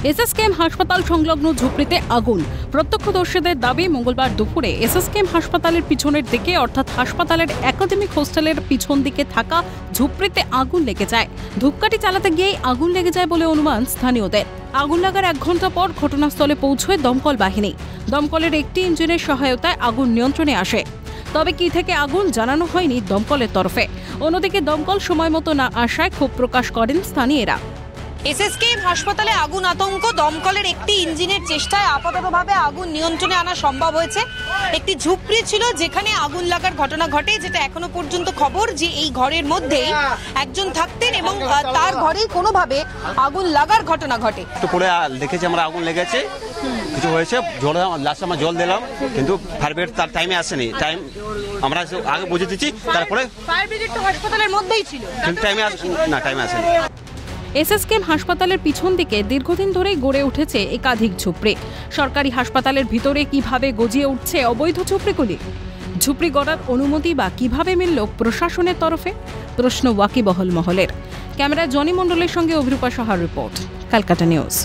SSKM হাসপাতাল সংলগ্ন ঝুপড়িতে আগুন। প্রত্যক্ষদর্শীদের দাবি, মঙ্গলবার দুপুরে এসএসকেএম হাসপাতালের পিছনের দিকে অর্থাৎ হাসপাতালের একাডেমিক হোস্টেলের পিছন দিকে থাকা ঝুপড়িতে আগুন লেগে যায়। ধূপকাঠি চালাতে গিয়েই আগুন লেগে যায় বলে অনুমান স্থানীয়দের। আগুন লাগার 1 ঘণ্টা পর ঘটনাস্থলে পৌঁছয় দমকল বাহিনী। দমকলের একটি ইঞ্জিনের সহায়তায় আগুন নিয়ন্ত্রণে আসে। তবে কি থেকে আগুন জানানো হয়নি দমকলের তরফে। অন্যদিকে দমকল সময় মতো না আসায় ক্ষোভ প্রকাশ করেন স্থানীয়রা। এসএসকেএম হাসপাতালে আগুন আতঙ্ক। দমকলের একটি ইঞ্জিনের চেষ্টায় আপাততভাবে আগুন নিয়ন্ত্রণে আনা সম্ভব হয়েছে। একটি ঝুপড়ি ছিল যেখানে আগুন লাগার ঘটনা ঘটে, যেটা এখনো পর্যন্ত খবর যে এই ঘরের মধ্যেই একজন থাকতেন এবং তার ঘরেই কোনোভাবে আগুন লাগার ঘটনা ঘটে। একটু পরে দেখেছি আমরা আগুন লেগেছে, কিছু হয়েছে, জল লাস্ট আমরা জল দিলাম, কিন্তু ফায়ার ব্রিগেড তার টাইমে আসেনি। টাইম আমরা আগে বুঝে দিচ্ছি, তারপরে ফায়ার ব্রিগেড তো হাসপাতালের মধ্যেই ছিল, কিন্তু টাইমে আসেনি। এসএসকেএম হাসপাতালের পিছন দিকে দীর্ঘদিন ধরেই গড়ে উঠেছে একাধিক ঝুপড়ি। সরকারি হাসপাতালের ভিতরে কিভাবে গজিয়ে উঠছে অবৈধ ঝুপড়িগুলি? ঝুপড়ি গড়ার অনুমতি বা কিভাবে মিলল প্রশাসনের তরফে? প্রশ্ন ওয়াকিবহল মহলের। ক্যামেরায় জনি মণ্ডলের সঙ্গে অভিরূপা সাহার রিপোর্ট, ক্যালকাটা নিউজ।